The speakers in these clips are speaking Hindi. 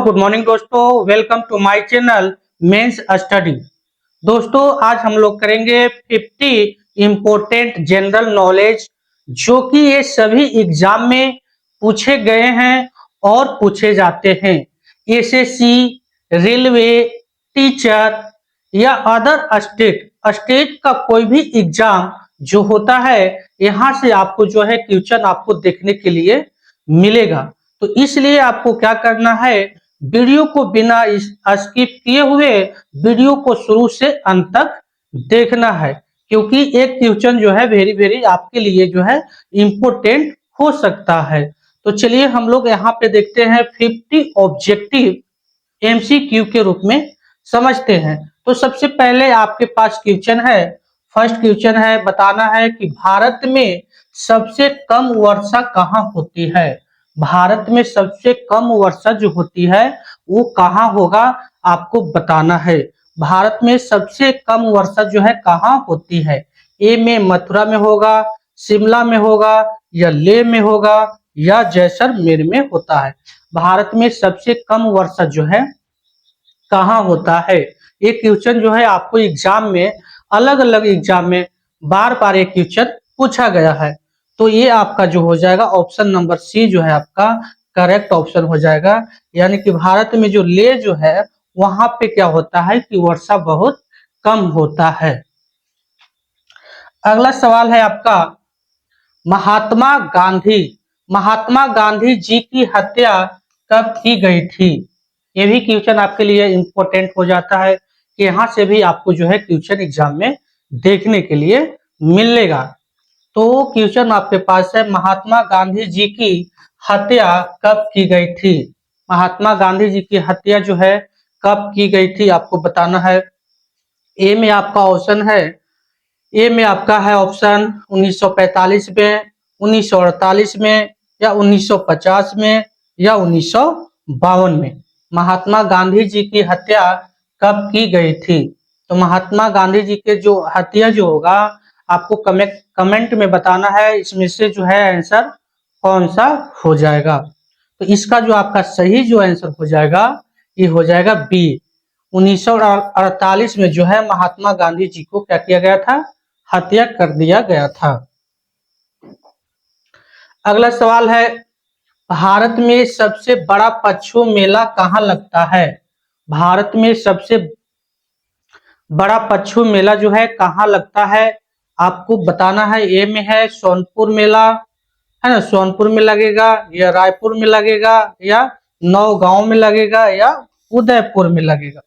गुड मॉर्निंग दोस्तों, welcome to my channel mains study. दोस्तों आज हम लोग करेंगे 50 इम्पोर्टेंट जनरल नॉलेज जो कि ये सभी एग्जाम में पूछे गए हैं और पूछे जाते हैं। एसएससी, रेलवे, टीचर या अदर स्टेट का कोई भी एग्जाम जो होता है, यहाँ से आपको जो है क्वेश्चन आपको देखने के लिए मिलेगा। तो इसलिए आपको क्या करना है, वीडियो को बिना स्किप किए हुए वीडियो को शुरू से अंत तक देखना है, क्योंकि एक क्वेश्चन जो है वेरी आपके लिए जो है इम्पोर्टेंट हो सकता है। तो चलिए हम लोग यहाँ पे देखते हैं 50 ऑब्जेक्टिव एमसीक्यू के रूप में समझते हैं। तो सबसे पहले आपके पास क्वेश्चन है, फर्स्ट क्वेश्चन है, बताना है कि भारत में सबसे कम वर्षा कहाँ होती है। भारत में सबसे कम वर्षा जो होती है वो कहाँ होगा, आपको बताना है। भारत में सबसे कम वर्षा जो है कहाँ होती है। ए में मथुरा में होगा, शिमला में होगा, या लेह में होगा, या जैसलमेर में होता है। भारत में सबसे कम वर्षा जो है कहाँ होता है। ये क्वेश्चन जो है आपको एग्जाम में, अलग अलग एग्जाम में बार बार ये क्वेश्चन पूछा गया है। तो ये आपका जो हो जाएगा ऑप्शन नंबर सी जो है आपका करेक्ट ऑप्शन हो जाएगा। यानी कि भारत में जो लेह जो है वहां पे क्या होता है कि वर्षा बहुत कम होता है। अगला सवाल है आपका, महात्मा गांधी जी की हत्या कब की गई थी। ये भी क्वेश्चन आपके लिए इंपॉर्टेंट हो जाता है कि यहाँ से भी आपको जो है क्वेश्चन एग्जाम में देखने के लिए मिलेगा। तो क्वेश्चन आपके पास है, महात्मा गांधी जी की हत्या कब की गई थी। महात्मा गांधी जी की हत्या जो है कब की गई थी आपको बताना है। ए में आपका ऑप्शन है, ए में आपका है ऑप्शन 1945 में, 1948 में, या 1950 में, या 1952 में। महात्मा गांधी जी की हत्या कब की गई थी। तो महात्मा गांधी जी के जो हत्या जो होगा आपको कमेंट में बताना है, इसमें से जो है आंसर कौन सा हो जाएगा। तो इसका जो आपका सही जो आंसर हो जाएगा ये हो जाएगा बी। 1948 में जो है महात्मा गांधी जी को क्या किया गया था, हत्या कर दिया गया था। अगला सवाल है, भारत में सबसे बड़ा पशु मेला कहाँ लगता है। भारत में सबसे बड़ा पशु मेला जो है कहाँ लगता है आपको बताना है। ए में है सोनपुर मेला, है ना, सोनपुर में लगेगा, या रायपुर में लगेगा, या नौगांव में लगेगा, या उदयपुर में लगेगा।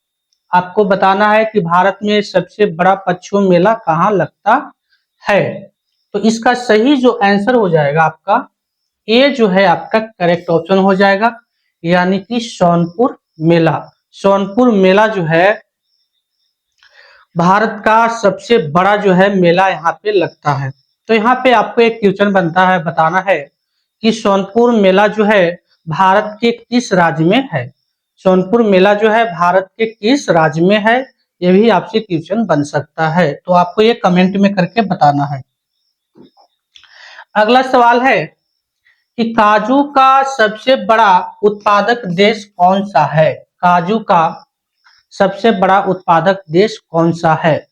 आपको बताना है कि भारत में सबसे बड़ा पशु मेला कहाँ लगता है। तो इसका सही जो आंसर हो जाएगा आपका ए जो है आपका करेक्ट ऑप्शन हो जाएगा, यानी कि सोनपुर मेला। सोनपुर मेला जो है भारत का सबसे बड़ा जो है मेला यहाँ पे लगता है। तो यहाँ पे आपको एक क्वेश्चन बनता है, बताना है कि सोनपुर मेला जो है भारत के किस राज्य में है। सोनपुर मेला जो है भारत के किस राज्य में है, ये भी आपसे क्वेश्चन बन सकता है। तो आपको ये कमेंट में करके बताना है। अगला सवाल है कि काजू का सबसे बड़ा उत्पादक देश कौन सा है। काजू का सबसे बड़ा उत्पादक देश कौन सा है।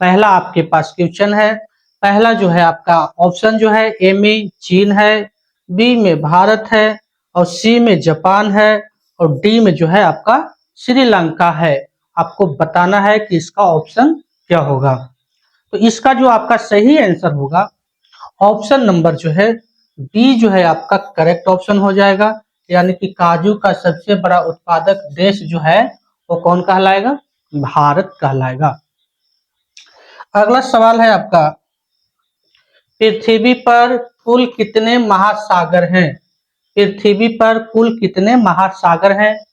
पहला आपके पास क्वेश्चन है, पहला जो है आपका ऑप्शन जो है ए में चीन है, बी में भारत है, और सी में जापान है, और डी में जो है आपका श्रीलंका है। आपको बताना है कि इसका ऑप्शन क्या होगा। तो इसका जो आपका सही आंसर होगा ऑप्शन नंबर जो है बी जो है आपका करेक्ट ऑप्शन हो जाएगा, यानी कि काजू का सबसे बड़ा उत्पादक देश जो है वो कौन कहलाएगा, भारत कहलाएगा। अगला सवाल है आपका, पृथ्वी पर कुल कितने महासागर हैं। पृथ्वी पर कुल कितने महासागर हैं।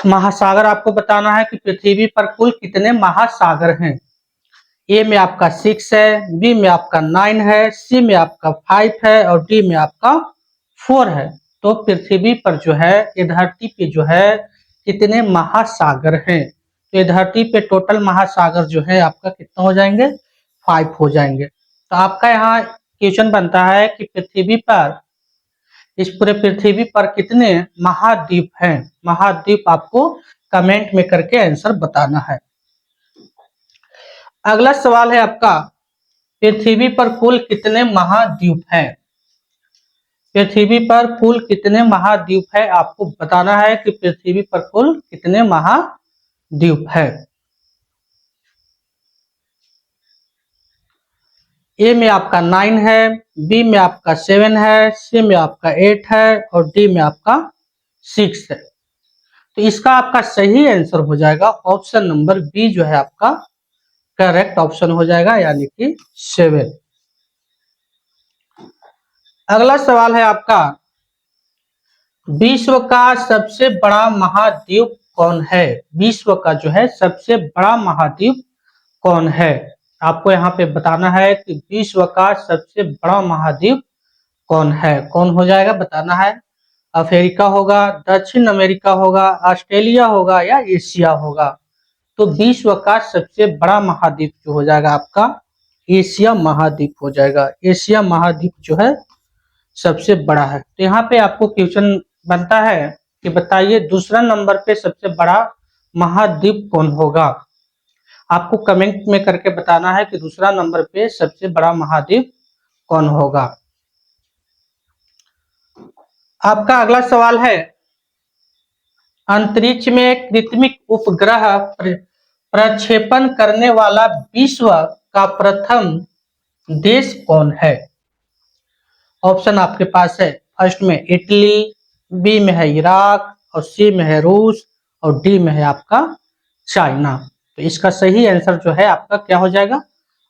महासागर आपको बताना है कि पृथ्वी पर कुल कितने महासागर हैं। ए में आपका 6 है, बी में आपका 9 है, सी में आपका 5 है, और डी में आपका 4 है। तो पृथ्वी पर जो है ये धरती पे जो है कितने महासागर हैं। तो ये धरती पे टोटल महासागर जो है आपका कितना हो जाएंगे, 5 हो जाएंगे। तो आपका यहाँ क्वेश्चन बनता है कि पृथ्वी पर इस पूरे पृथ्वी पर कितने महाद्वीप हैं? महाद्वीप आपको कमेंट में करके आंसर बताना है। अगला सवाल है आपका, पृथ्वी पर कुल कितने महाद्वीप हैं? पृथ्वी पर कुल कितने महाद्वीप है? आपको बताना है कि पृथ्वी पर कुल कितने महाद्वीप है। ए में आपका 9 है, बी में आपका 7 है, सी में आपका 8 है और डी में आपका 6 है। तो इसका आपका सही आंसर हो जाएगा ऑप्शन नंबर बी जो है आपका करेक्ट ऑप्शन हो जाएगा, यानी कि 7। अगला सवाल है आपका, विश्व का सबसे बड़ा महाद्वीप कौन है? विश्व का जो है सबसे बड़ा महाद्वीप कौन है? आपको यहाँ पे बताना है कि विश्व का सबसे बड़ा महाद्वीप कौन है। कौन हो जाएगा बताना है। अफ्रीका होगा, दक्षिण अमेरिका होगा, ऑस्ट्रेलिया होगा या एशिया होगा। तो विश्व का सबसे बड़ा महाद्वीप जो हो जाएगा आपका एशिया महाद्वीप हो जाएगा। एशिया महाद्वीप जो है सबसे बड़ा है। तो यहाँ पे आपको क्वेश्चन बनता है कि बताइए दूसरा नंबर पे सबसे बड़ा महाद्वीप कौन होगा। आपको कमेंट में करके बताना है कि दूसरा नंबर पे सबसे बड़ा महाद्वीप कौन होगा। आपका अगला सवाल है, अंतरिक्ष में कृत्रिम उपग्रह प्रक्षेपण करने वाला विश्व का प्रथम देश कौन है? ऑप्शन आपके पास है, फर्स्ट में इटली, बी में है इराक और सी में है रूस और डी में है आपका चाइना। तो इसका सही आंसर जो है आपका क्या हो जाएगा,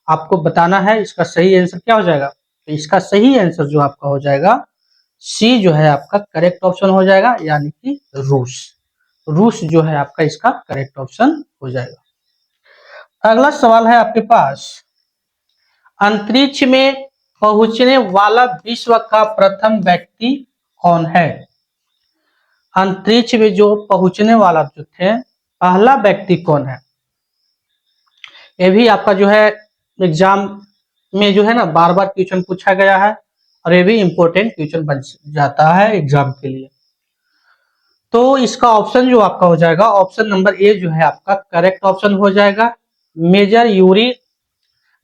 आपको बताना है इसका सही आंसर क्या हो जाएगा। तो इसका सही आंसर जो आपका हो जाएगा सी जो है आपका करेक्ट ऑप्शन हो जाएगा, यानी कि रूस। रूस जो है आपका इसका करेक्ट ऑप्शन हो जाएगा। अगला सवाल है आपके पास, अंतरिक्ष में पहुंचने वाला विश्व का प्रथम व्यक्ति कौन है? अंतरिक्ष में जो पहुंचने वाला जो थे पहला व्यक्ति कौन है? ये भी आपका जो है एग्जाम में जो है ना बार बार क्वेश्चन पूछा गया है और ये भी इंपॉर्टेंट क्वेश्चन बन जाता है एग्जाम के लिए। तो इसका ऑप्शन जो आपका हो जाएगा ऑप्शन नंबर ए जो है आपका करेक्ट ऑप्शन हो जाएगा, मेजर यूरी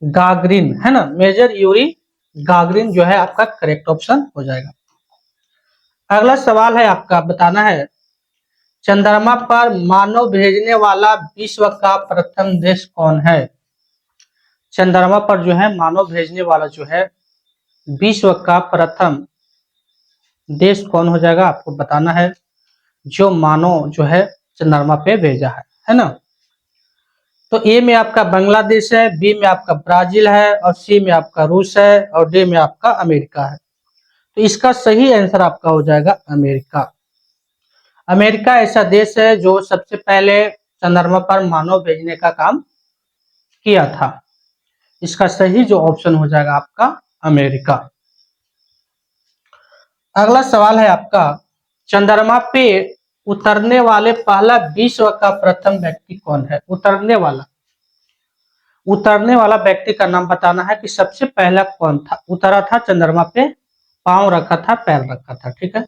गागरिन है ना, मेजर यूरी गागरिन जो है आपका करेक्ट ऑप्शन हो जाएगा। अगला सवाल है आपका, बताना है चंद्रमा पर मानव भेजने वाला विश्व का प्रथम देश कौन है? चंद्रमा पर जो है मानव भेजने वाला जो है विश्व का प्रथम देश कौन हो जाएगा, आपको बताना है जो मानव जो है चंद्रमा पे भेजा है ना। तो ए में आपका बांग्लादेश है, बी में आपका ब्राजील है और सी में आपका रूस है और डी में आपका अमेरिका है। तो इसका सही आंसर आपका हो जाएगा अमेरिका। अमेरिका ऐसा देश है जो सबसे पहले चंद्रमा पर मानव भेजने का काम किया था। इसका सही जो ऑप्शन हो जाएगा आपका अमेरिका। अगला सवाल है आपका, चंद्रमा पे उतरने वाले पहला विश्व का प्रथम व्यक्ति कौन है? उतरने वाला व्यक्ति का नाम बताना है कि सबसे पहला कौन था उतरा था चंद्रमा पे, पांव रखा था, पैर रखा था, ठीक है।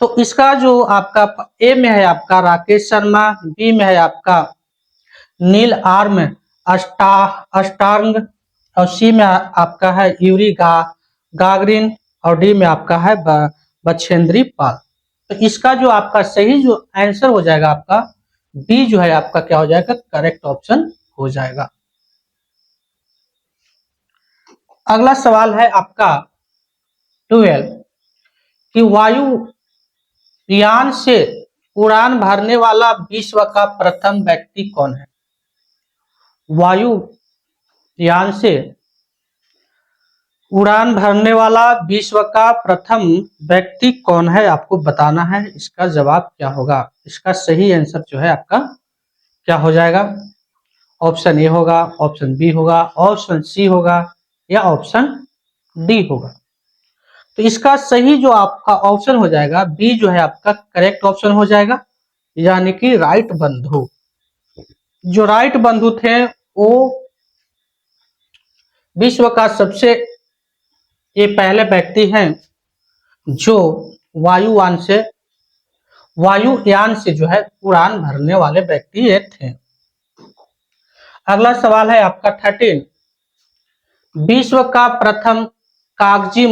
तो इसका जो आपका ए में है आपका राकेश शर्मा, बी में है आपका नील आर्म अस्टांग और सी में आपका है यूरी गागरिन और डी में आपका है बछेंद्री पाल। तो इसका जो आपका सही जो आंसर हो जाएगा आपका बी जो है आपका क्या हो जाएगा करेक्ट ऑप्शन हो जाएगा। अगला सवाल है आपका 12 कि वायुयान से उड़ान भरने वाला विश्व का प्रथम व्यक्ति कौन है? वायुयान से उड़ान भरने वाला विश्व का प्रथम व्यक्ति कौन है, आपको बताना है इसका जवाब क्या होगा। इसका सही आंसर जो है आपका क्या हो जाएगा, ऑप्शन ए होगा, ऑप्शन बी होगा, ऑप्शन सी होगा या ऑप्शन डी होगा। तो इसका सही जो आपका ऑप्शन हो जाएगा बी जो है आपका करेक्ट ऑप्शन हो जाएगा, यानी कि राइट बंधु। जो राइट बंधु थे वो विश्व का सबसे ये पहले व्यक्ति हैं जो वायुयान से जो है उड़ान भरने वाले व्यक्ति ये थे। अगला सवाल है आपका 13, विश्व का प्रथम कागजी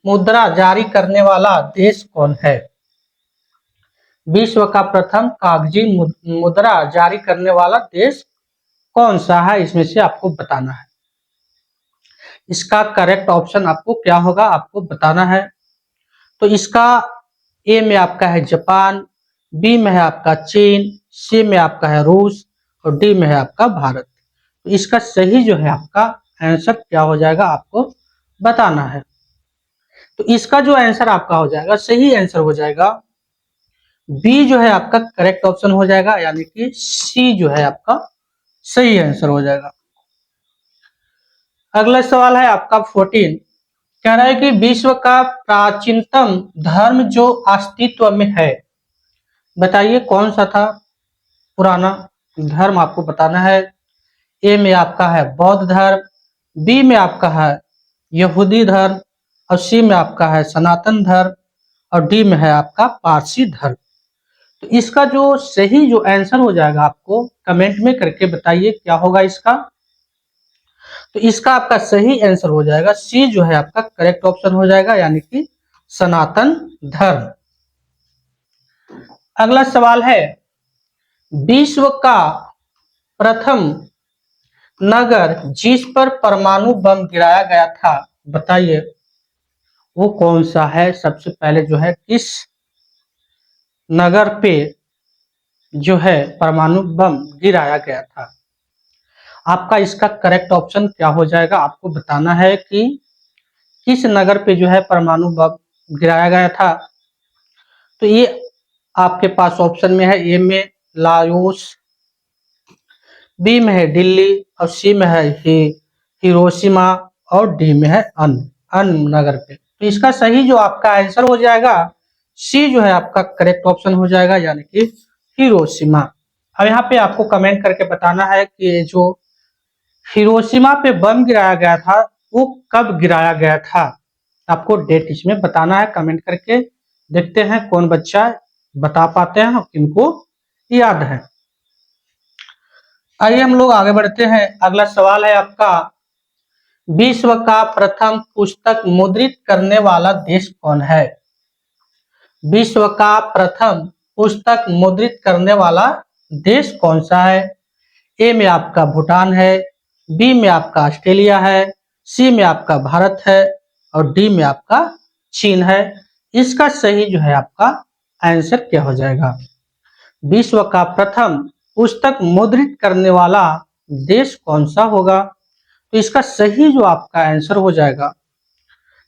मुद्रा जारी करने वाला देश कौन है? विश्व का प्रथम कागजी मुद्रा जारी करने वाला देश कौन सा है, इसमें से आपको बताना है। इसका करेक्ट ऑप्शन आपको क्या होगा, आपको बताना है। तो इसका ए में आपका है जापान, बी में है आपका चीन, सी में आपका है रूस और डी में है आपका भारत। तो इसका सही जो है आपका आंसर क्या हो जाएगा, आपको बताना है। तो इसका जो आंसर आपका हो जाएगा, सही आंसर हो जाएगा बी जो है आपका करेक्ट ऑप्शन हो जाएगा, यानी कि सी जो है आपका सही आंसर हो जाएगा। अगला सवाल है आपका 14, कह रहा है कि विश्व का प्राचीनतम धर्म जो अस्तित्व में है, बताइए कौन सा था पुराना धर्म, आपको बताना है। ए में आपका है बौद्ध धर्म, बी में आपका है यहूदी धर्म और सी में आपका है सनातन धर्म और डी में है आपका पारसी धर्म। तो इसका जो सही जो आंसर हो जाएगा, आपको कमेंट में करके बताइए क्या होगा इसका। तो इसका आपका सही आंसर हो जाएगा सी जो है आपका करेक्ट ऑप्शन हो जाएगा, यानी कि सनातन धर्म। अगला सवाल है, विश्व का प्रथम नगर जिस पर परमाणु बम गिराया गया था, बताइए वो कौन सा है। सबसे पहले जो है किस नगर पे जो है परमाणु बम गिराया गया था, आपका इसका करेक्ट ऑप्शन क्या हो जाएगा, आपको बताना है कि किस नगर पे जो है परमाणु बम गिराया गया था। तो ये आपके पास ऑप्शन में है, ए में लाओस, बी में है दिल्ली और सी में है हिरोशिमा और डी में है अन नगर पे। तो इसका सही जो आपका आंसर हो जाएगा सी जो है आपका करेक्ट ऑप्शन हो जाएगा, यानी कि हिरोशिमा। अब यहाँ पे आपको कमेंट करके बताना है कि जो हिरोशिमा पे बम गिराया गया था वो कब गिराया गया था, आपको डेट इसमें बताना है कमेंट करके। देखते हैं कौन बच्चा बता पाते हैं और किनको याद है। आइए हम लोग आगे बढ़ते हैं। अगला सवाल है आपका, विश्व का प्रथम पुस्तक मुद्रित करने वाला देश कौन है? विश्व का प्रथम पुस्तक मुद्रित करने वाला देश कौन सा है? ए में आपका भूटान है, बी में आपका ऑस्ट्रेलिया है, सी में आपका भारत है और डी में आपका चीन है। इसका सही जो है आपका आंसर क्या हो जाएगा? विश्व का प्रथम पुस्तक मुद्रित करने वाला देश कौन सा होगा? तो इसका सही जो आपका आंसर हो जाएगा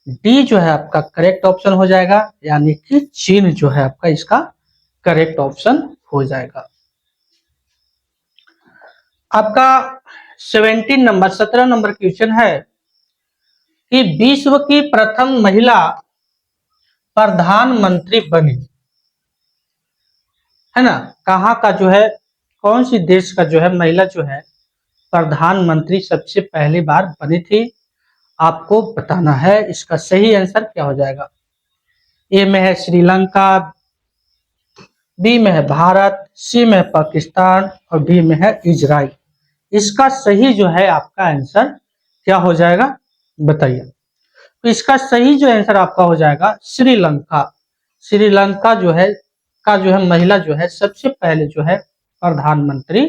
डी जो है आपका करेक्ट ऑप्शन हो जाएगा, यानी कि चीन जो है आपका इसका करेक्ट ऑप्शन हो जाएगा। आपका 17 नंबर क्वेश्चन है कि विश्व की प्रथम महिला प्रधानमंत्री बनी, है ना, कहाँ का जो है, कौन सी देश का जो है महिला जो है प्रधानमंत्री सबसे पहली बार बनी थी, आपको बताना है। इसका सही आंसर क्या हो जाएगा? ए में है श्रीलंका, बी में है भारत, सी में है पाकिस्तान और डी में है इजराइल। इसका सही जो है आपका आंसर क्या हो जाएगा, बताइए। तो इसका सही जो आंसर आपका हो जाएगा श्रीलंका। श्रीलंका जो है का जो है महिला जो है सबसे पहले जो है प्रधानमंत्री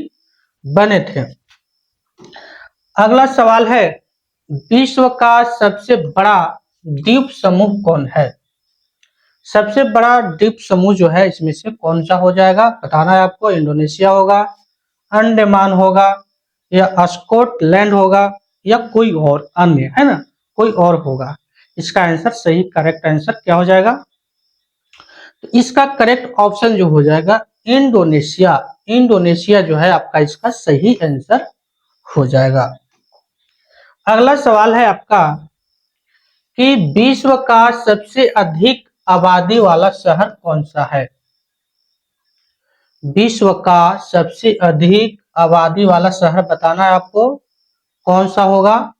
बने थे। अगला सवाल है, विश्व का सबसे बड़ा द्वीप समूह कौन है? सबसे बड़ा द्वीप समूह जो है इसमें से कौन सा हो जाएगा, बताना है आपको। इंडोनेशिया होगा, अंडमान होगा या स्कॉटलैंड होगा या कोई और अन्य, है ना, कोई और होगा। इसका आंसर सही करेक्ट आंसर क्या हो जाएगा? तो इसका करेक्ट ऑप्शन जो हो जाएगा इंडोनेशिया। इंडोनेशिया जो है आपका इसका सही आंसर हो जाएगा। अगला सवाल है आपका कि विश्व का सबसे अधिक आबादी वाला शहर कौन सा है? विश्व का सबसे अधिक आबादी वाला शहर बताना है आपको, कौन सा होगा?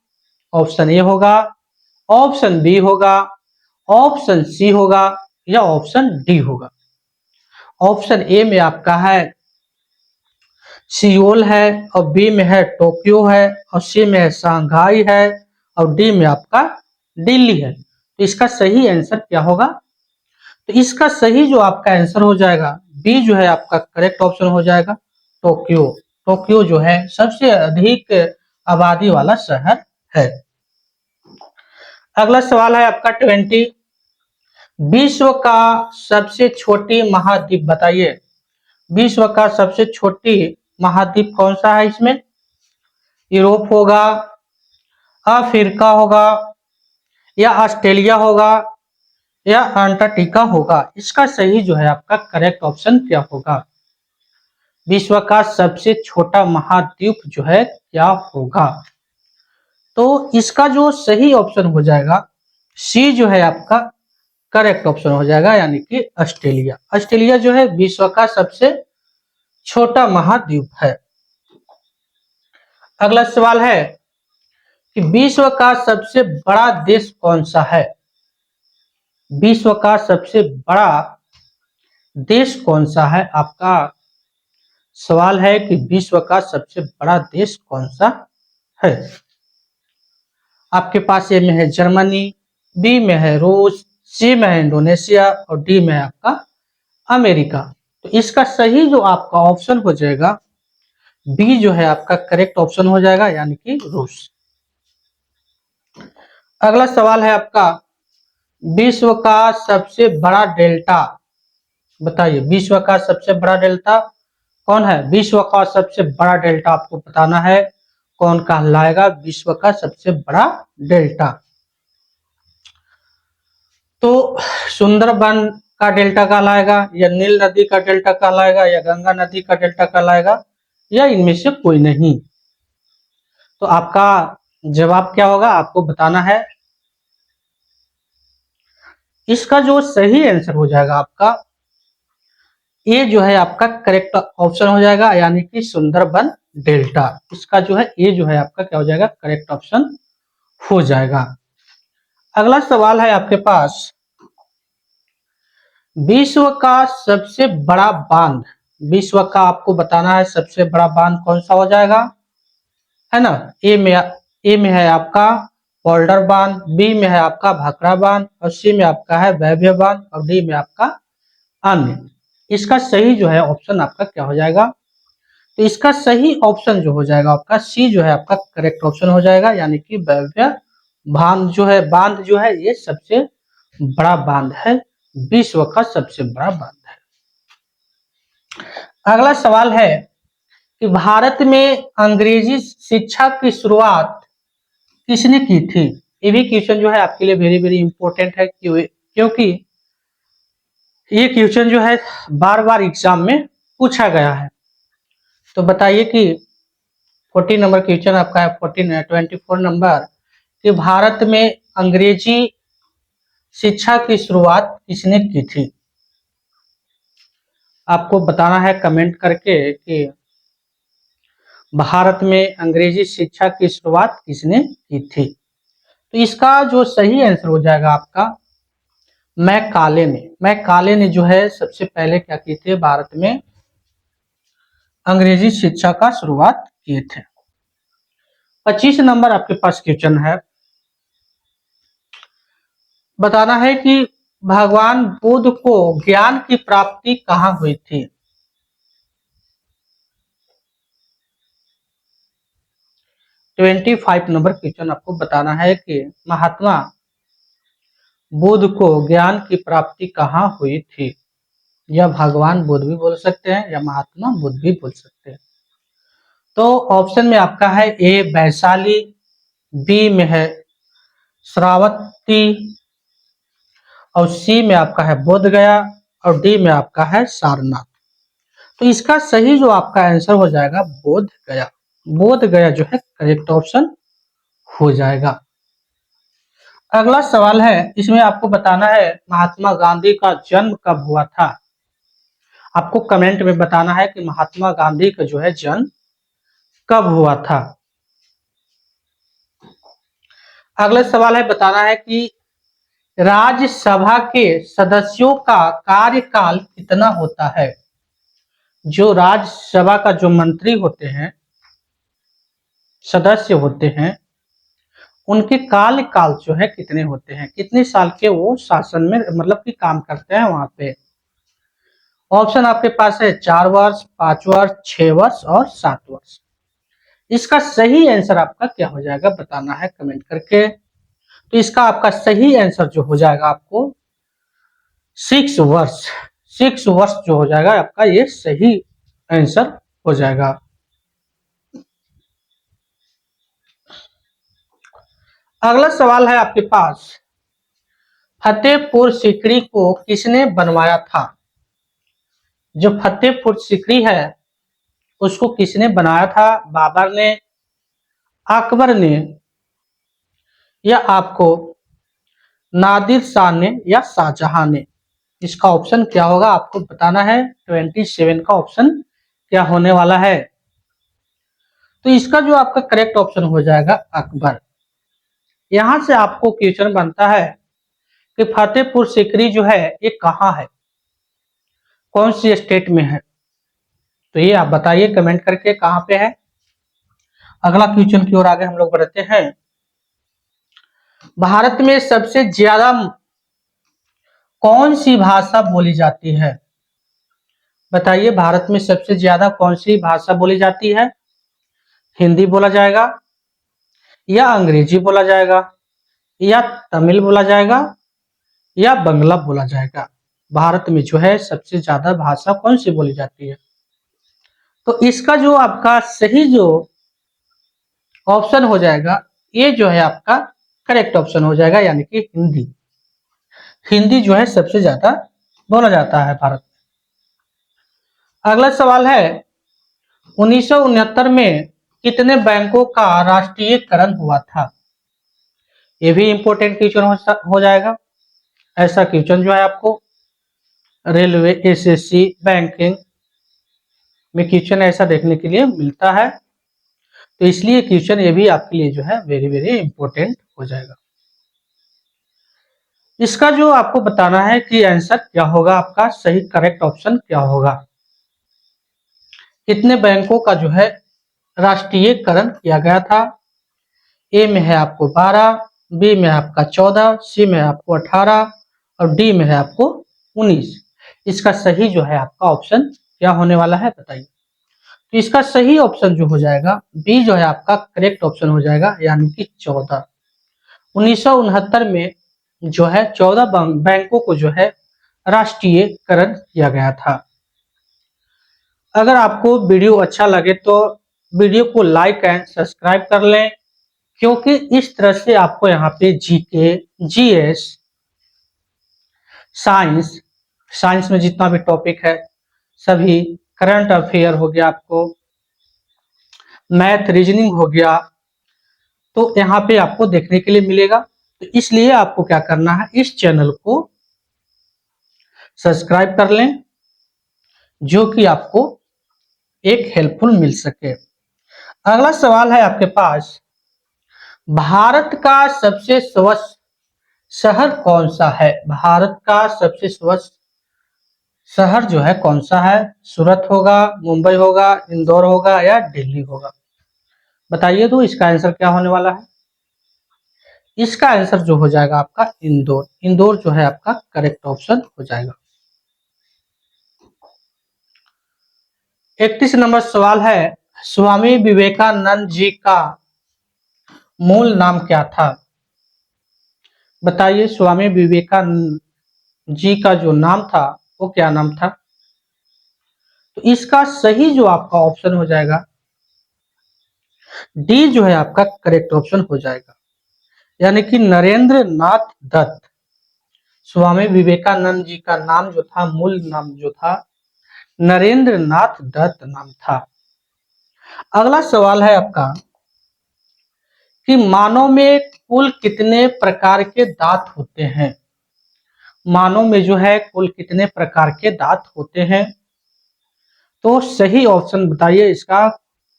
ऑप्शन ए होगा, ऑप्शन बी होगा, ऑप्शन सी होगा या ऑप्शन डी होगा। ऑप्शन ए में आपका है सियोल है, और बी में है टोक्यो है, और सी में है शंघाई है, और डी में आपका दिल्ली है। तो इसका सही आंसर क्या होगा? तो इसका सही जो आपका आंसर हो जाएगा बी जो है आपका करेक्ट ऑप्शन हो जाएगा, टोक्यो। टोक्यो जो है सबसे अधिक आबादी वाला शहर है। अगला सवाल है आपका 20। विश्व का सबसे छोटी महाद्वीप बताइए। विश्व का सबसे छोटी महाद्वीप कौन सा है? इसमें यूरोप होगा, अफ्रीका होगा, या ऑस्ट्रेलिया होगा, या अंटार्कटिका होगा। इसका सही जो है आपका करेक्ट ऑप्शन क्या होगा? विश्व का सबसे छोटा महाद्वीप जो है क्या होगा? तो इसका जो सही ऑप्शन हो जाएगा सी जो है आपका करेक्ट ऑप्शन हो जाएगा, यानी कि ऑस्ट्रेलिया। ऑस्ट्रेलिया जो है विश्व का सबसे छोटा महाद्वीप है। अगला सवाल है कि विश्व का सबसे बड़ा देश कौन सा है? विश्व का सबसे बड़ा देश कौन सा है? आपका सवाल है कि विश्व का सबसे बड़ा देश कौन सा है? आपके पास ए में है जर्मनी, बी में है रूस, सी में है इंडोनेशिया, और डी में है आपका अमेरिका। तो इसका सही जो आपका ऑप्शन हो जाएगा बी जो है आपका करेक्ट ऑप्शन हो जाएगा, यानी कि रूस। अगला सवाल है आपका विश्व का सबसे बड़ा डेल्टा बताइए। विश्व का सबसे बड़ा डेल्टा कौन है? विश्व का सबसे बड़ा डेल्टा आपको बताना है कौन कहलाएगा विश्व का सबसे बड़ा डेल्टा। तो सुंदरबन का डेल्टा कहलाएगा, या नील नदी का डेल्टा कहलाएगा, या गंगा नदी का डेल्टा कहलाएगा, या इनमें से कोई नहीं। तो आपका जवाब क्या होगा आपको बताना है। इसका जो सही आंसर हो जाएगा आपका ये जो है आपका करेक्ट ऑप्शन हो जाएगा, यानी कि सुंदरबन डेल्टा। इसका जो है ये जो है आपका क्या हो जाएगा करेक्ट ऑप्शन हो जाएगा। अगला सवाल है आपके पास विश्व का सबसे बड़ा बांध। विश्व का आपको बताना है सबसे बड़ा बांध कौन सा हो जाएगा, है ना। ए में है आपका पोल्डर बांध, बी में है आपका भाखड़ा बांध, और सी में आपका है वैभव बांध, और डी में आपका अन्य। इसका सही जो है ऑप्शन आपका क्या हो जाएगा? तो इसका सही ऑप्शन जो हो जाएगा आपका सी जो है आपका करेक्ट ऑप्शन हो जाएगा, यानी कि वैभव बांध जो है ये सबसे बड़ा बांध है, विश्व का सबसे बड़ा बांध है। अगला सवाल है कि भारत में अंग्रेजी शिक्षा की शुरुआत किसने की थी? ये भी क्वेश्चन जो है आपके लिए वेरी वेरी इंपॉर्टेंट है, क्योंकि ये क्वेश्चन जो है बार बार एग्जाम में पूछा गया है। तो बताइए कि 40 नंबर क्वेश्चन आपका है, 24 नंबर, कि भारत में अंग्रेजी शिक्षा की शुरुआत किसने की थी? आपको बताना है कमेंट करके कि भारत में अंग्रेजी शिक्षा की शुरुआत किसने की थी। तो इसका जो सही आंसर हो जाएगा आपका मैकाले ने जो है सबसे पहले क्या किए थे भारत में अंग्रेजी शिक्षा का शुरुआत किए थे। 25 नंबर आपके पास क्वेश्चन है, बताना है कि भगवान बुद्ध को ज्ञान की प्राप्ति कहाँ हुई थी? ट्वेंटी 25 नंबर क्वेश्चन आपको बताना है कि महात्मा बुद्ध को ज्ञान की प्राप्ति कहाँ हुई थी। या भगवान बुद्ध भी बोल सकते हैं, या महात्मा बुद्ध भी बोल सकते हैं। तो ऑप्शन में आपका है ए वैशाली, बी में है श्रावस्ती, और सी में आपका है बोध गया, और डी में आपका है सारनाथ। तो इसका सही जो आपका आंसर हो जाएगा बोध गया। बोध गया जो है करेक्ट ऑप्शन हो जाएगा। अगला सवाल है, इसमें आपको बताना है महात्मा गांधी का जन्म कब हुआ था। आपको कमेंट में बताना है कि महात्मा गांधी का जो है जन्म कब हुआ था। अगला सवाल है, बताना है कि राज्यसभा के सदस्यों का कार्यकाल कितना होता है? जो राज्यसभा का जो मंत्री होते हैं, सदस्य होते हैं, उनके कार्यकाल जो है कितने होते हैं, कितने साल के वो शासन में मतलब कि काम करते हैं वहां पे। ऑप्शन आपके पास है 4 वर्ष, 5 वर्ष, 6 वर्ष और 7 वर्ष। इसका सही आंसर आपका क्या हो जाएगा बताना है कमेंट करके। तो इसका आपका सही आंसर जो हो जाएगा आपको 6 वर्ष। 6 वर्ष जो हो जाएगा आपका ये सही आंसर हो जाएगा। अगला सवाल है आपके पास, फतेहपुर सीकरी को किसने बनवाया था? जो फतेहपुर सीकरी है उसको किसने बनाया था? बाबर ने, अकबर ने, या आपको नादिर शाह ने, या शाहजहां ने? इसका ऑप्शन क्या होगा आपको बताना है। 27 का ऑप्शन क्या होने वाला है? तो इसका जो आपका करेक्ट ऑप्शन हो जाएगा अकबर। यहां से आपको क्वेश्चन बनता है कि फतेहपुर सीकरी जो है ये कहाँ है, कौन सी स्टेट में है? तो ये आप बताइए कमेंट करके कहां पे है। अगला क्वेश्चन की ओर आगे हम लोग बढ़ते हैं। भारत में सबसे ज्यादा कौन सी भाषा बोली जाती है? बताइए भारत में सबसे ज्यादा कौन सी भाषा बोली जाती है? हिंदी बोला जाएगा, या अंग्रेजी बोला जाएगा, या तमिल बोला जाएगा, या बांग्ला बोला जाएगा? भारत में जो है सबसे ज्यादा भाषा कौन सी बोली जाती है? तो इसका जो आपका सही जो ऑप्शन हो जाएगा ये जो है आपका करेक्ट ऑप्शन हो जाएगा, यानी कि हिंदी। हिंदी जो है सबसे ज्यादा बोला जाता है भारत में। अगला सवाल है 1969 में कितने बैंकों का राष्ट्रीयकरण हुआ था? ये भी इंपॉर्टेंट क्वेश्चन हो जाएगा। ऐसा क्वेश्चन जो है आपको रेलवे, एसएससी, बैंकिंग में क्वेश्चन ऐसा देखने के लिए मिलता है, तो इसलिए क्वेश्चन ये भी आपके लिए जो है वेरी वेरी इंपॉर्टेंट हो जाएगा। इसका जो आपको बताना है कि आंसर क्या होगा, आपका सही करेक्ट ऑप्शन क्या होगा। कितने बैंकों का जो है राष्ट्रीयकरण किया गया था? ए में है आपको 12, बी में है आपका 14, सी में है आपको 18 और डी में है आपको 19। इसका सही जो है आपका ऑप्शन क्या होने वाला है बताइए। तो इसका सही ऑप्शन जो हो जाएगा बी जो है आपका करेक्ट ऑप्शन हो जाएगा, यानी कि 14। 1969 में जो है 14 बैंकों को जो है राष्ट्रीयकरण किया गया था। अगर आपको वीडियो अच्छा लगे तो वीडियो को लाइक एंड सब्सक्राइब कर लें, क्योंकि इस तरह से आपको यहाँ पे जीके, जीएस, साइंस में जितना भी टॉपिक है सभी, करंट अफेयर हो गया, आपको मैथ, रीजनिंग हो गया, तो यहाँ पे आपको देखने के लिए मिलेगा। तो इसलिए आपको क्या करना है, इस चैनल को सब्सक्राइब कर लें, जो कि आपको एक हेल्पफुल मिल सके। अगला सवाल है आपके पास, भारत का सबसे स्वच्छ शहर कौन सा है? भारत का सबसे स्वच्छ शहर जो है कौन सा है? सूरत होगा, मुंबई होगा, इंदौर होगा, या दिल्ली होगा? बताइए तो इसका आंसर क्या होने वाला है। इसका आंसर जो हो जाएगा आपका इंदौर। इंदौर जो है आपका करेक्ट ऑप्शन हो जाएगा। 31 नंबर सवाल है, स्वामी विवेकानंद जी का मूल नाम क्या था? बताइए स्वामी विवेकानंद जी का जो नाम था वो क्या नाम था? तो इसका सही जो आपका ऑप्शन हो जाएगा डी जो है आपका करेक्ट ऑप्शन हो जाएगा, यानी कि नरेंद्र नाथ दत्त। स्वामी विवेकानंद जी का नाम जो था, मूल नाम जो था नरेंद्र नाथ दत्त नाम था। अगला सवाल है आपका कि मानव में कुल कितने प्रकार के दांत होते हैं? मानव में जो है कुल कितने प्रकार के दांत होते हैं? तो सही ऑप्शन बताइए इसका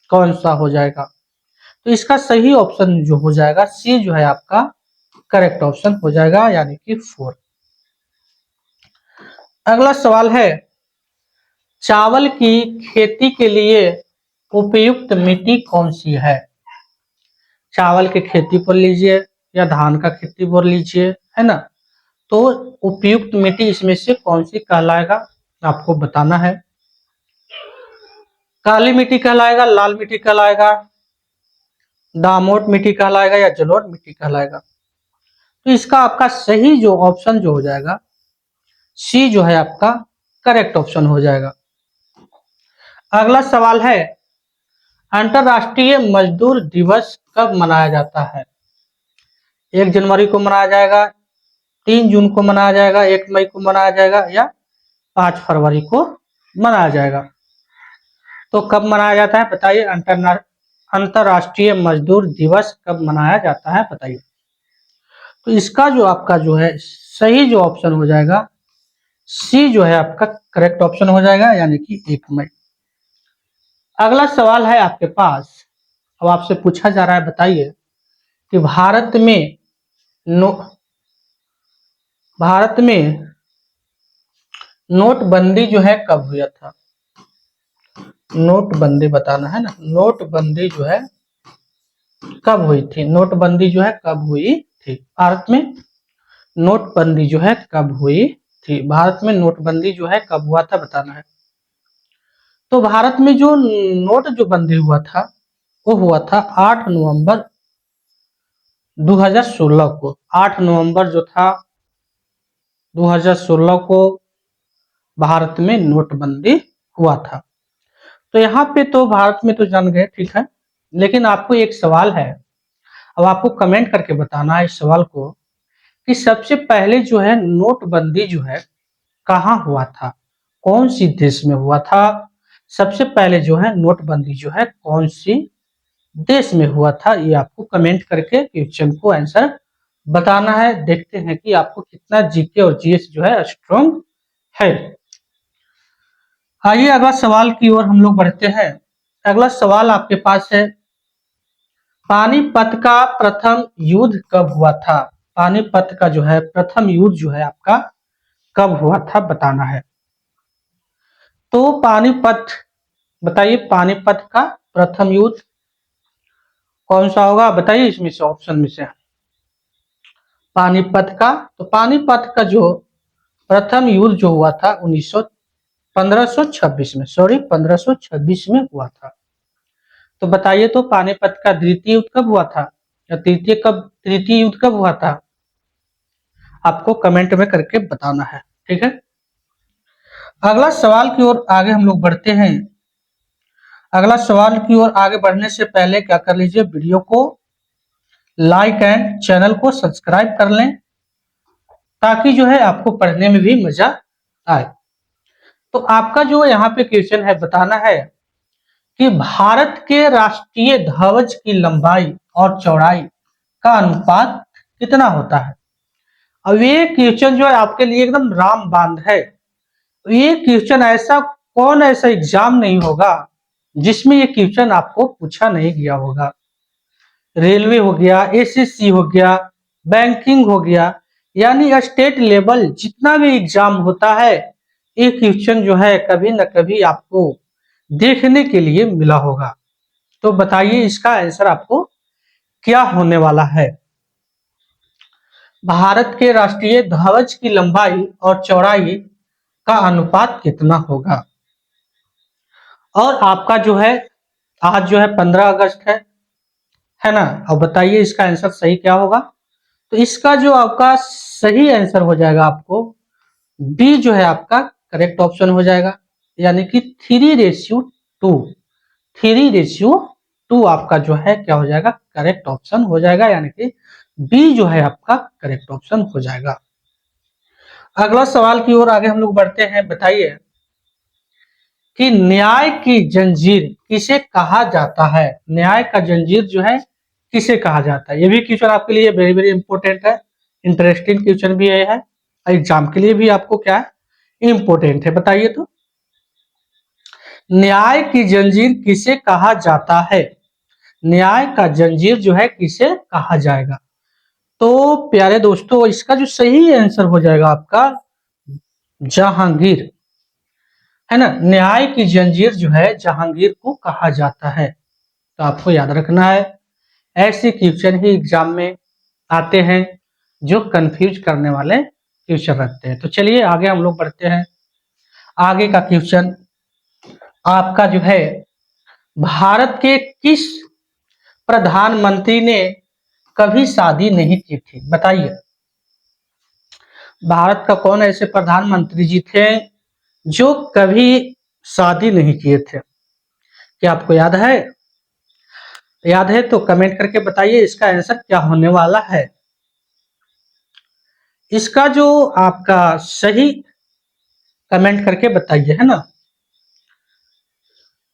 कौन सा हो जाएगा। तो इसका सही ऑप्शन जो हो जाएगा सी जो है आपका करेक्ट ऑप्शन हो जाएगा यानी कि 4। अगला सवाल है, चावल की खेती के लिए उपयुक्त मिट्टी कौन सी है? चावल की खेती पर लीजिए या धान का खेती पर लीजिए, है ना, तो उपयुक्त मिट्टी इसमें से कौन सी कहलाएगा आपको बताना है। काली मिट्टी कहलाएगा, लाल मिट्टी कहलाएगा, दामोट मिट्टी कहलाएगा या जलोढ़ मिट्टी कहलाएगा? तो इसका आपका सही जो ऑप्शन जो हो जाएगा सी जो है आपका करेक्ट ऑप्शन हो जाएगा। अगला सवाल है, अंतरराष्ट्रीय मजदूर दिवस कब मनाया जाता है? 1 जनवरी को मनाया जाएगा, 3 जून को मनाया जाएगा, 1 मई को मनाया जाएगा या 5 फरवरी को मनाया जाएगा? तो कब मनाया जाता है बताइए? अंतरराष्ट्रीय मजदूर दिवस कब मनाया जाता है बताइए? तो इसका जो आपका जो है सही जो ऑप्शन हो जाएगा सी जो है आपका करेक्ट ऑप्शन हो जाएगा यानी कि 1 मई। अगला सवाल है आपके पास, अब आपसे पूछा जा रहा है बताइए कि भारत में नोटबंदी जो है कब हुआ था? नोटबंदी बताना है ना, नोटबंदी जो है कब हुई थी? नोटबंदी जो है कब हुई थी भारत में? नोटबंदी जो है कब हुई थी भारत में? नोटबंदी जो है कब हुआ था बताना है। तो भारत में जो नोट जो बंदी हुआ था वो हुआ था 8 नवंबर 2016 को। 8 नवंबर जो था 2016 को भारत में नोटबंदी हुआ था। तो यहाँ पे तो भारत में तो जान गए, ठीक है, लेकिन आपको एक सवाल है, अब आपको कमेंट करके बताना है इस सवाल को कि सबसे पहले जो है नोटबंदी जो है कहाँ हुआ था, कौन सी देश में हुआ था? सबसे पहले जो है नोटबंदी जो है कौन सी देश में हुआ था? ये आपको कमेंट करके क्वेश्चन को आंसर बताना है। देखते हैं कि आपको कितना जीके और जीएस जो है स्ट्रॉन्ग है। आइए अगला सवाल की ओर हम लोग बढ़ते हैं। अगला सवाल आपके पास है, पानीपत का प्रथम युद्ध कब हुआ था? पानीपत का जो है प्रथम युद्ध जो है आपका कब हुआ था बताना है। तो पानीपत बताइए, पानीपत का प्रथम युद्ध कौन सा होगा बताइए इसमें से, ऑप्शन में से। पानीपत का, तो पानीपत का जो प्रथम युद्ध जो हुआ था 1526 में, सॉरी 1526 में हुआ था। तो बताइए तो पानीपत का द्वितीय युद्ध कब हुआ था या तृतीय युद्ध कब हुआ था? आपको कमेंट में करके बताना है, ठीक है। अगला सवाल की ओर आगे हम लोग बढ़ते हैं। अगला सवाल की ओर आगे बढ़ने से पहले क्या कर लीजिए, वीडियो को लाइक एंड चैनल को सब्सक्राइब कर लें ताकि जो है आपको पढ़ने में भी मजा आए। तो आपका जो यहाँ पे क्वेश्चन है बताना है कि भारत के राष्ट्रीय ध्वज की लंबाई और चौड़ाई का अनुपात कितना होता है? अब ये क्वेश्चन जो है आपके लिए एकदम रामबाण है। ये क्वेश्चन ऐसा कौन ऐसा एग्जाम नहीं होगा जिसमें ये क्वेश्चन आपको पूछा नहीं गया होगा। रेलवे हो गया, एसएससी हो गया, बैंकिंग हो गया, यानी स्टेट लेवल जितना भी एग्जाम होता है ये क्वेश्चन जो है कभी न कभी आपको देखने के लिए मिला होगा। तो बताइए इसका आंसर आपको क्या होने वाला है? भारत के राष्ट्रीय ध्वज की लंबाई और चौड़ाई का अनुपात कितना होगा? और आपका जो है आज जो है 15 अगस्त है ना। अब बताइए इसका आंसर सही क्या होगा? तो इसका जो आपका सही आंसर हो जाएगा आपको बी जो है आपका करेक्ट ऑप्शन हो जाएगा, यानी कि 3:2। 3:2 आपका जो है क्या हो जाएगा, करेक्ट ऑप्शन हो जाएगा, यानी कि बी जो है आपका करेक्ट ऑप्शन हो जाएगा। अगला सवाल की ओर आगे हम लोग बढ़ते हैं। बताइए कि न्याय की जंजीर किसे कहा जाता है? न्याय का जंजीर जो है किसे कहा जाता है? ये भी क्वेश्चन आपके लिए वेरी वेरी इंपॉर्टेंट है, इंटरेस्टिंग क्वेश्चन भी है, एग्जाम के लिए भी आपको क्या है इंपॉर्टेंट है। बताइए तो न्याय की जंजीर किसे कहा जाता है? न्याय का जंजीर जो है किसे कहा जाएगा? तो प्यारे दोस्तों, इसका जो सही आंसर हो जाएगा आपका जहांगीर, है ना। न्याय की जंजीर जो है जहांगीर को कहा जाता है। तो आपको याद रखना है, ऐसे क्वेश्चन ही एग्जाम में आते हैं जो कंफ्यूज करने वाले क्वेश्चन रखते हैं। तो चलिए आगे हम लोग बढ़ते हैं। आगे का क्वेश्चन आपका जो है, भारत के किस प्रधानमंत्री ने कभी शादी नहीं की थी? बताइए, भारत का कौन ऐसे प्रधानमंत्री जी थे जो कभी शादी नहीं किए थे? क्या आपको याद है? याद है तो कमेंट करके बताइए इसका आंसर क्या होने वाला है। इसका जो आपका सही, कमेंट करके बताइए, है ना।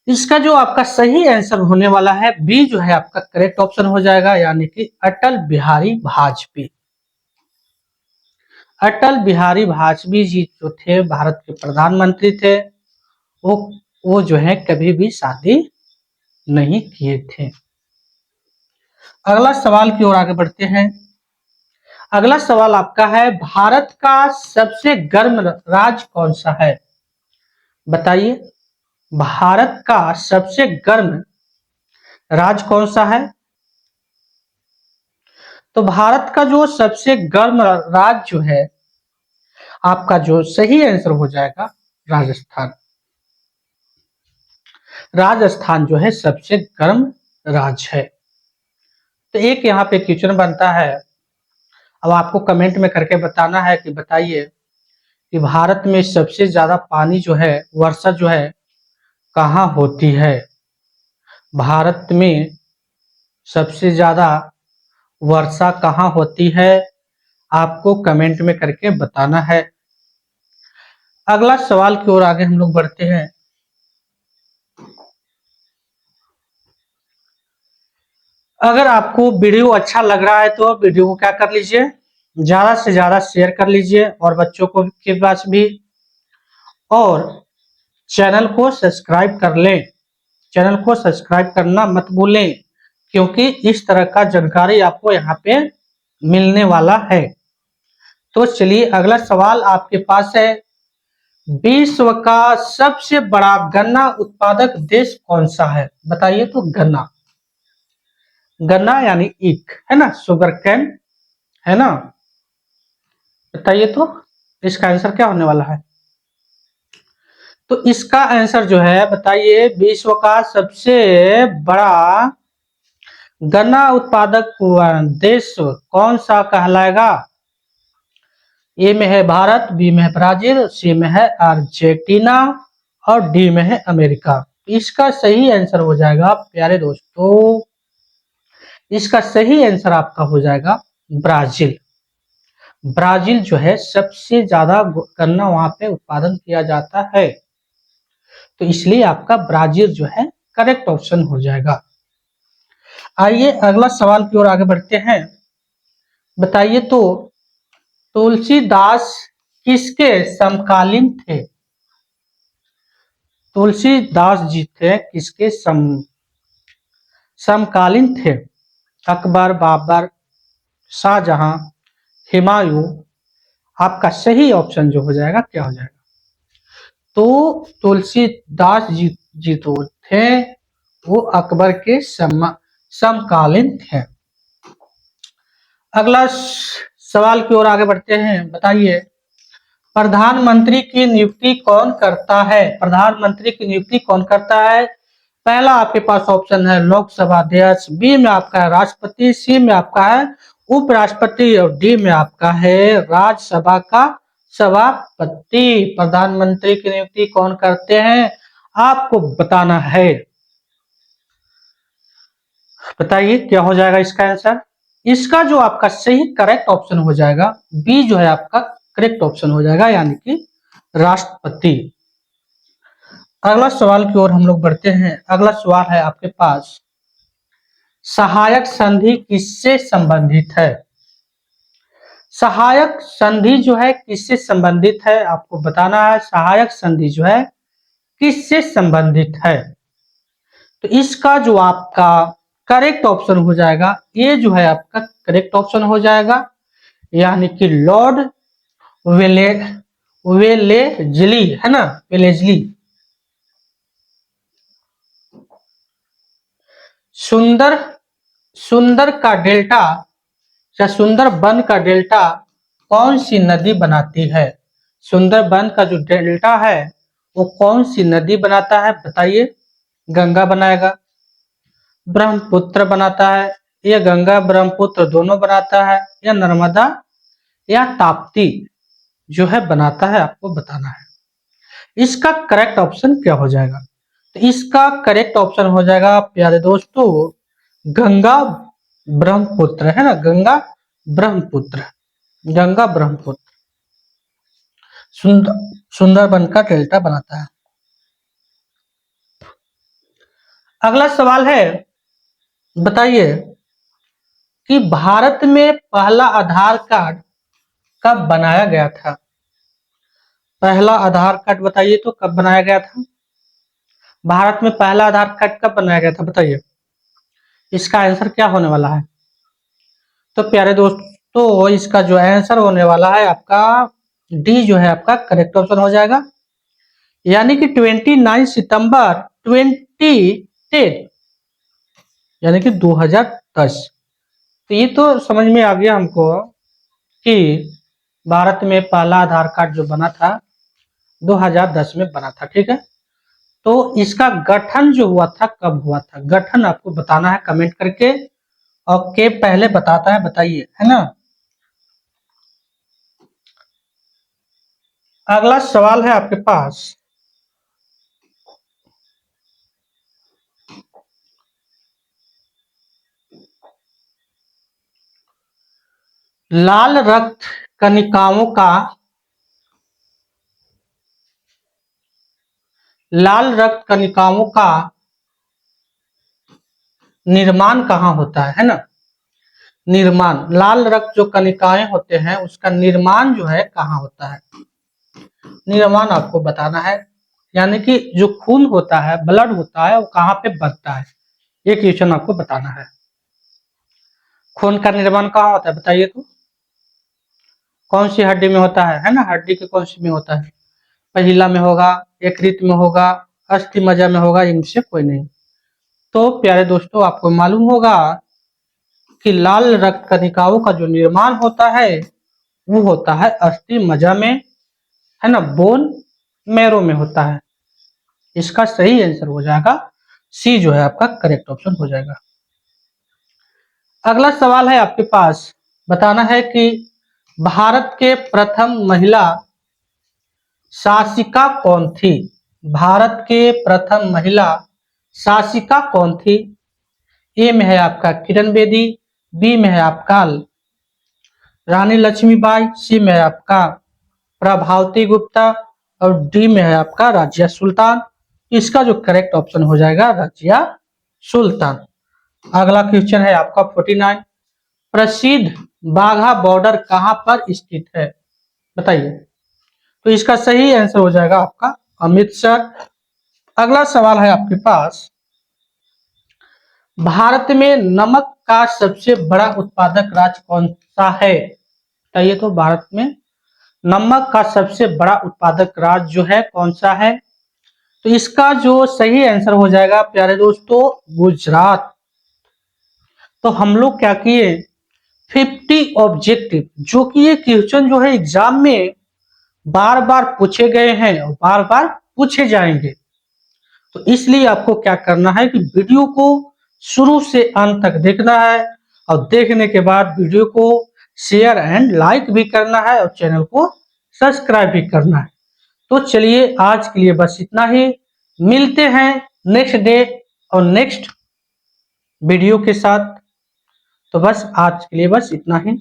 इसका जो आपका सही आंसर होने वाला है बी जो है आपका करेक्ट ऑप्शन हो जाएगा, यानी कि अटल बिहारी वाजपेयी। अटल बिहारी वाजपेयी जी जो थे भारत के प्रधानमंत्री थे, वो वो जो है कभी भी शादी नहीं किए थे। अगला सवाल की ओर आगे बढ़ते हैं। अगला सवाल आपका है, भारत का सबसे गर्म राज्य कौन सा है? बताइए, भारत का सबसे गर्म राज्य कौन सा है? तो भारत का जो सबसे गर्म राज्य जो है, आपका जो सही आंसर हो जाएगा राजस्थान। राजस्थान जो है सबसे गर्म राज्य है। तो एक यहाँ पे क्वेश्चन बनता है, अब आपको कमेंट में करके बताना है कि बताइए कि भारत में सबसे ज्यादा पानी जो है, वर्षा जो है कहाँ होती है? भारत में सबसे ज्यादा वर्षा कहाँ होती है? आपको कमेंट में करके बताना है। अगला सवाल की ओर आगे हम लोग बढ़ते हैं। अगर आपको वीडियो अच्छा लग रहा है तो वीडियो को क्या कर लीजिए, ज्यादा से ज्यादा शेयर कर लीजिए और बच्चों को के पास भी, और चैनल को सब्सक्राइब कर लें। चैनल को सब्सक्राइब करना मत भूलें, क्योंकि इस तरह का जानकारी आपको यहाँ पे मिलने वाला है। तो चलिए अगला सवाल आपके पास है, विश्व का सबसे बड़ा गन्ना उत्पादक देश कौन सा है? बताइए। तो गन्ना, गन्ना यानी ईख, है ना, शुगर कैन, है ना। बताइए तो इसका आंसर क्या होने वाला है? तो इसका आंसर जो है, बताइए, विश्व का सबसे बड़ा गन्ना उत्पादक देश कौन सा कहलाएगा? ए में है भारत, बी में है ब्राजील, सी में है अर्जेंटीना और डी में है अमेरिका। इसका सही आंसर हो जाएगा प्यारे दोस्तों, इसका सही आंसर आपका हो जाएगा ब्राजील। ब्राजील जो है सबसे ज्यादा गन्ना वहां पे उत्पादन किया जाता है, तो इसलिए आपका ब्राजील जो है करेक्ट ऑप्शन हो जाएगा। आइए अगला सवाल की ओर आगे बढ़ते हैं। बताइए तो तुलसीदास किसके समकालीन थे? तुलसीदास जी थे किसके समकालीन थे? अकबर, बाबर, शाहजहां, हुमायूं। आपका सही ऑप्शन जो हो जाएगा क्या हो जाएगा? तो तुलसीदास जी तो थे वो अकबर के समकालीन थे। अगला सवाल की ओर आगे बढ़ते हैं। बताइए, प्रधानमंत्री की नियुक्ति कौन करता है? प्रधानमंत्री की नियुक्ति कौन करता है? पहला आपके पास ऑप्शन है लोकसभा अध्यक्ष, बी में आपका है राष्ट्रपति, सी में आपका है उपराष्ट्रपति और डी में आपका है राज्यसभा का सभापति। प्रधानमंत्री की नियुक्ति कौन करते हैं आपको बताना है। बताइए क्या हो जाएगा इसका आंसर? इसका जो आपका सही करेक्ट ऑप्शन हो जाएगा बी जो है आपका करेक्ट ऑप्शन हो जाएगा, यानी कि राष्ट्रपति। अगला सवाल की ओर हम लोग बढ़ते हैं। अगला सवाल है आपके पास, सहायक संधि किससे संबंधित है? सहायक संधि जो है किससे संबंधित है आपको बताना है। सहायक संधि जो है किससे संबंधित है? तो इसका जो आपका करेक्ट ऑप्शन हो जाएगा, ये जो है आपका करेक्ट ऑप्शन हो जाएगा, यानी कि लॉर्ड वेले वेलेजली है ना, वेलेजली। सुंदर सुंदर का डेल्टा या सुंदर बन का डेल्टा कौन सी नदी बनाती है? सुंदर बन का जो डेल्टा है वो कौन सी नदी बनाता है बताइए? गंगा बनाएगा, ब्रह्मपुत्र बनाता है, या गंगा ब्रह्मपुत्र दोनों बनाता है, या नर्मदा या ताप्ती जो है बनाता है, आपको बताना है। इसका करेक्ट ऑप्शन क्या हो जाएगा? तो इसका करेक्ट ऑप्शन हो जाएगा प्यारे दोस्तों गंगा ब्रह्मपुत्र है ना, गंगा ब्रह्मपुत्र, गंगा ब्रह्मपुत्र सुंदरबन का डेल्टा बनाता है। अगला सवाल है, बताइए कि भारत में पहला आधार कार्ड कब बनाया गया था? पहला आधार कार्ड बताइए तो कब बनाया गया था? भारत में पहला आधार कार्ड कब बनाया गया था बताइए? इसका आंसर क्या होने वाला है? तो प्यारे दोस्तों इसका जो आंसर होने वाला है आपका डी जो है आपका करेक्ट ऑप्शन हो जाएगा, यानी कि 29 सितंबर 2010, यानी कि 2010। तो ये तो समझ में आ गया हमको कि भारत में पहला आधार कार्ड जो बना था 2010 में बना था, ठीक है। तो इसका गठन जो हुआ था कब हुआ था, गठन आपको बताना है कमेंट करके, और के पहले बताता है बताइए, है ना। अगला सवाल है आपके पास, लाल रक्त कणिकाओं का लाल रक्त कणिकाओं का निर्माण कहाँ होता है ना। निर्माण, लाल रक्त जो कणिकाएं होते हैं उसका निर्माण जो है कहाँ होता है, निर्माण आपको बताना है, यानी कि जो खून होता है, ब्लड होता है, वो कहाँ पे बनता है, ये क्वेश्चन आपको बताना है। खून का निर्माण कहाँ होता है बताइए तो? कौन सी हड्डी में होता है ना, हड्डी के कौन सी में होता है? पहिला में होगा, यकृत में होगा, अस्थि मज्जा में होगा, इनसे कोई नहीं। तो प्यारे दोस्तों आपको मालूम होगा कि लाल रक्त कणिकाओं का जो निर्माण होता है वो होता है अस्थि मज्जा में, है ना, बोन मैरो में होता है। इसका सही आंसर हो जाएगा सी जो है आपका करेक्ट ऑप्शन हो जाएगा। अगला सवाल है आपके पास, बताना है कि भारत के प्रथम महिला शासिका कौन थी? भारत के प्रथम महिला शासिका कौन थी? ए में है आपका किरण बेदी, बी में है आपका रानी लक्ष्मीबाई, सी में है आपका प्रभावती गुप्ता, और डी में है आपका राजिया सुल्तान। इसका जो करेक्ट ऑप्शन हो जाएगा राजिया सुल्तान। अगला क्वेश्चन है आपका 49, प्रसिद्ध बाघा बॉर्डर कहां पर स्थित है बताइए? तो इसका सही आंसर हो जाएगा आपका अमृतसर। अगला सवाल है आपके पास, भारत में नमक का सबसे बड़ा उत्पादक राज्य कौन सा है बताइए? तो भारत में नमक का सबसे बड़ा उत्पादक राज्य जो है कौन सा है? तो इसका जो सही आंसर हो जाएगा प्यारे दोस्तों गुजरात। तो हम लोग क्या किए, 50 ऑब्जेक्टिव जो कि ये क्वेश्चन जो है एग्जाम में बार बार पूछे गए हैं और बार बार पूछे जाएंगे, तो इसलिए आपको क्या करना है कि वीडियो को शुरू से अंत तक देखना है, और देखने के बाद वीडियो को शेयर एंड लाइक भी करना है, और चैनल को सब्सक्राइब भी करना है। तो चलिए आज के लिए बस इतना ही, मिलते हैं नेक्स्ट डे और नेक्स्ट वीडियो के साथ। तो बस आज के लिए बस इतना ही।